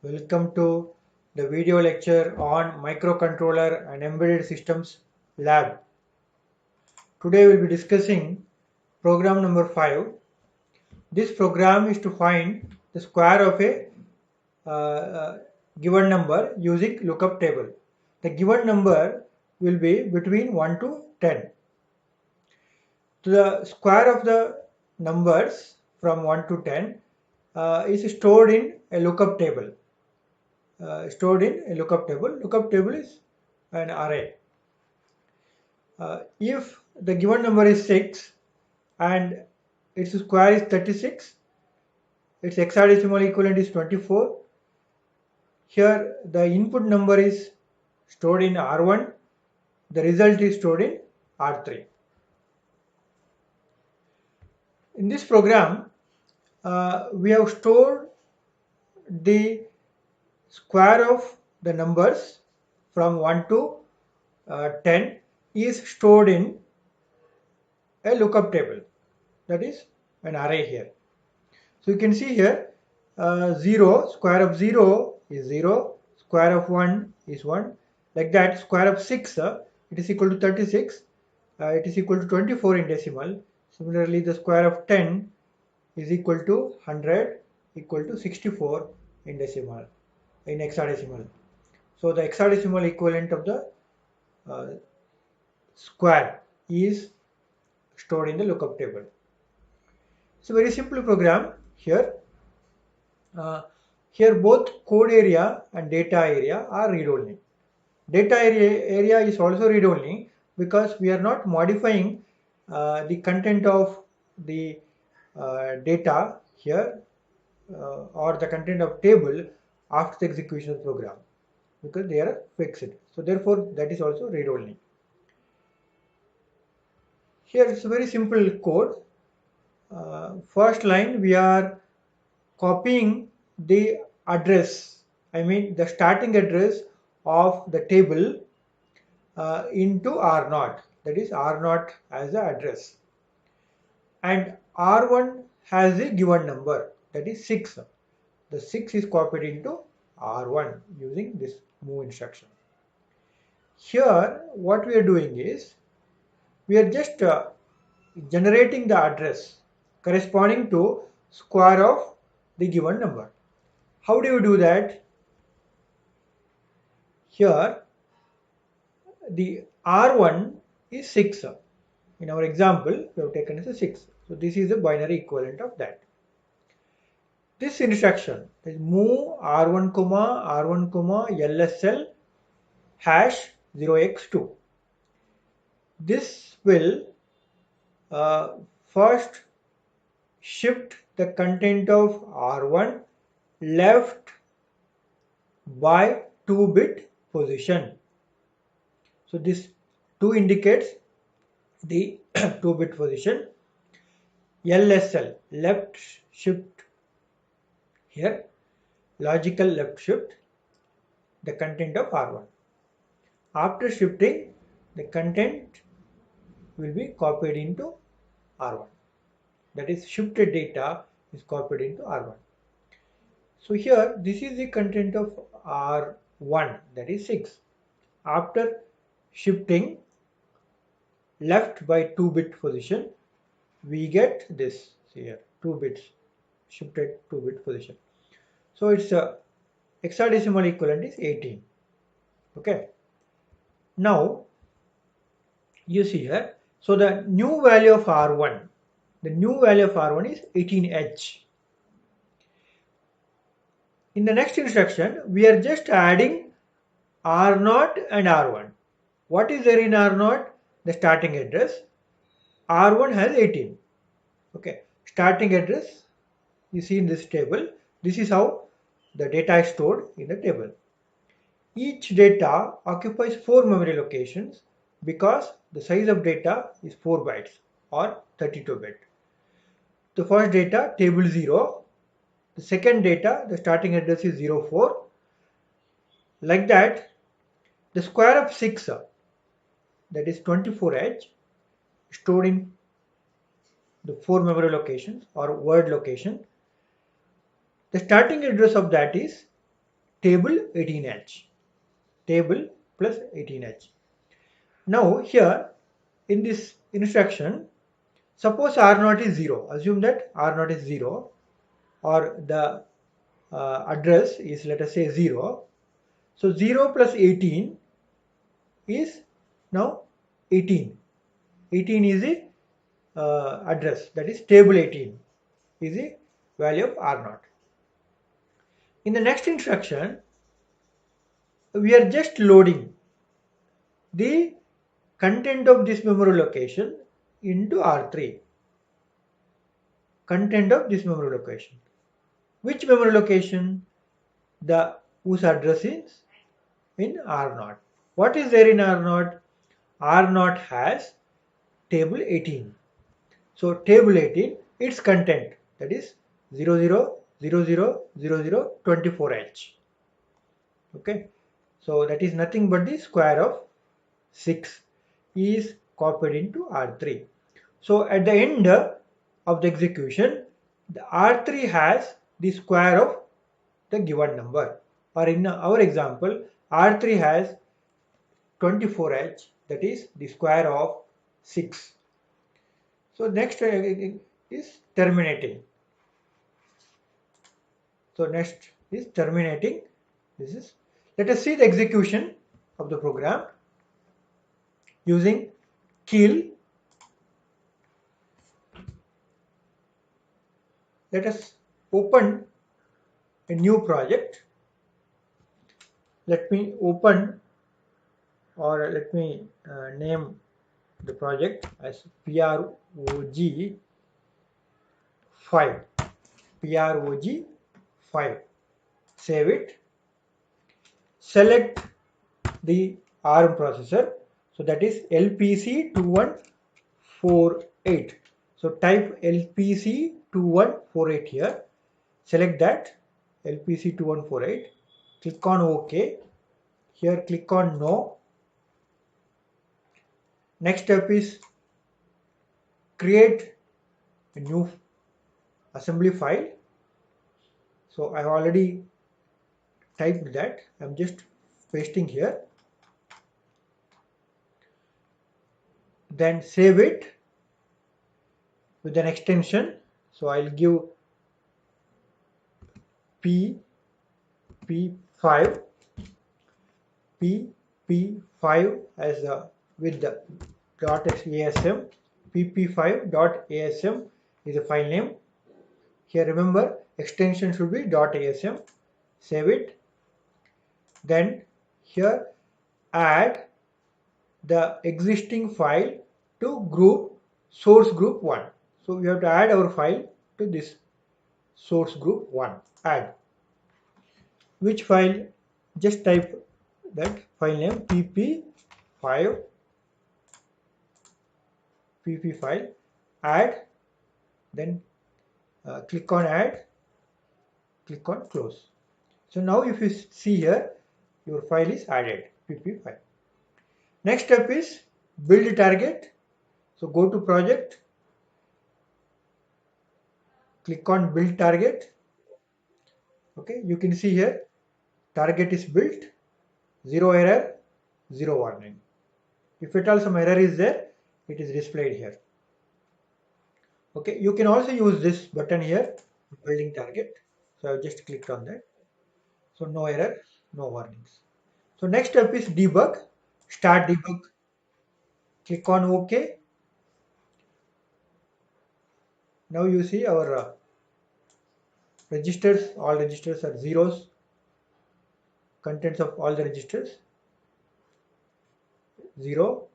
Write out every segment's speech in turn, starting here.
Welcome to the video lecture on microcontroller and embedded systems lab. Today we'll be discussing program number 5. This program is to find the square of a given number using lookup table. The given number will be between 1 to 10. The square of the numbers from 1 to 10 is stored in a lookup table. Lookup table is an array. If the given number is 6 and its square is 36, its hexadecimal equivalent is 24. Here the input number is stored in R1, the result is stored in R3. In this program, we have stored the square of the numbers from 1 to 10 is stored in a lookup table, that is an array here. So you can see here 0, square of 0 is 0, square of 1 is 1, like that. Square of 6 it is equal to 36, it is equal to 24 in decimal. Similarly, the square of 10 is equal to 100, equal to 64 in decimal, in hexadecimal. So the hexadecimal equivalent of the square is stored in the lookup table. It's a very simple program here. Here both code area and data area are read-only. Data area is also read-only because we are not modifying the content of the data here or the content of table after the execution of the program, because they are fixed. So therefore that is also read-only. Here it's a very simple code. First line we are copying the address, the starting address of the table into R0, that is R0 as the address, and R1 has a given number, that is 6. The 6 is copied into R1 using this move instruction. Here what we are doing is we are just generating the address corresponding to square of the given number. How do you do that? Here the R1 is 6. In our example we have taken as a 6. So this is the binary equivalent of that. This instruction is move R1, R1, LSL hash 0x2. This will first shift the content of R1 left by 2-bit position. So this 2 indicates the 2-bit position. LSL, left shift here, logical left shift the content of R1. After shifting, the content will be copied into R1. That is, shifted data is copied into R1. So here this is the content of R1, that is 6. After shifting left by 2-bit position, we get this here, 2 bits, shifted 2-bit position. So its hexadecimal equivalent is 18. Okay. Now you see here, so the new value of R1, is 18H. In the next instruction, we are just adding R0 and R1. What is there in R0? The starting address. R1 has 18. Okay, starting address you see in this table. This is how the data is stored in the table. Each data occupies 4 memory locations because the size of data is 4 bytes or 32-bit. The first data, table 0. The second data, the starting address is 04. Like that, the square of 6, that is 24H, stored in the 4 memory locations or word location. The starting address of that is table 18H. Table plus 18H. Now here in this instruction, suppose R0 is 0. Assume that R0 is 0 or the address is, let us say, 0. So 0 plus 18 is now 18. 18 is the address, that is table 18 is the value of R0. In the next instruction, we are just loading the content of this memory location into R3. Content of this memory location. Which memory location? The whose address is in R0. What is there in R0? R0 has table 18. So table 18, its content, that is 00000024H. Okay. So that is nothing but the square of 6 is copied into R3. So at the end of the execution, the R3 has the square of the given number, or in our example, R3 has 24H, that is the square of 6. So next is terminating. So next is terminating. This is, let us see the execution of the program using kill. Let us open a new project. Let me open, or let me name the project as PROG 5. PROG 5. Save it. Select the ARM processor. So that is LPC2148. So type LPC2148 here. Select that LPC2148. Click on OK. Here click on No. Next step is create a new assembly file. So I have already typed that. I'm just pasting here. Then save it with an extension. So I'll give PP5 as with the .asm. pp5.asm is a file name. Here remember, extension should be .asm. Save it. Then here add the existing file to group source group 1. So we have to add our file to this source group 1. Add. Which file? Just type that file name pp5 add, then click on add, click on close. So now if you see here, your file is added, pp5. Next step is build target. So go to project, click on build target. Okay, you can see here target is built, 0 error, 0 warning. If at all some error is there, it is displayed here. Okay, you can also use this button here, building target. So I have just clicked on that. So no error, no warnings. So next step is debug. Start debug. Click on OK. Now you see our registers, all registers are zeros. Contents of all the registers, 0.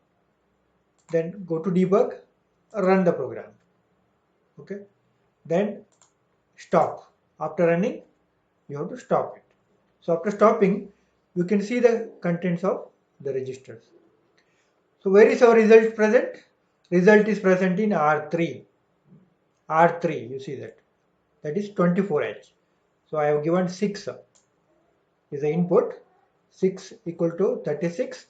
Then go to debug, run the program. Okay. Then stop. After running, you have to stop it. So after stopping, you can see the contents of the registers. So where is our result present? Result is present in R3. R3, you see that. That is 24H. So I have given 6 is the input. 6 equal to 36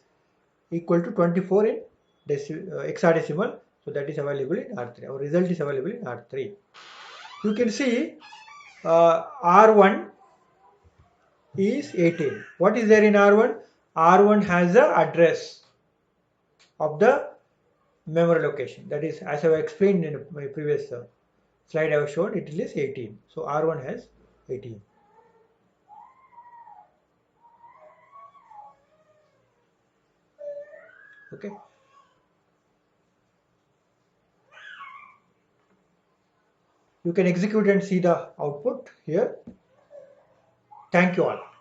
equal to 24 in hexadecimal. So that is available in R3. Our result is available in R3. You can see R1 is 18. What is there in R1? R1 has the address of the memory location. That is, as I have explained in my previous slide I have shown, it is 18. So R1 has 18. Okay. You can execute and see the output here. Thank you all.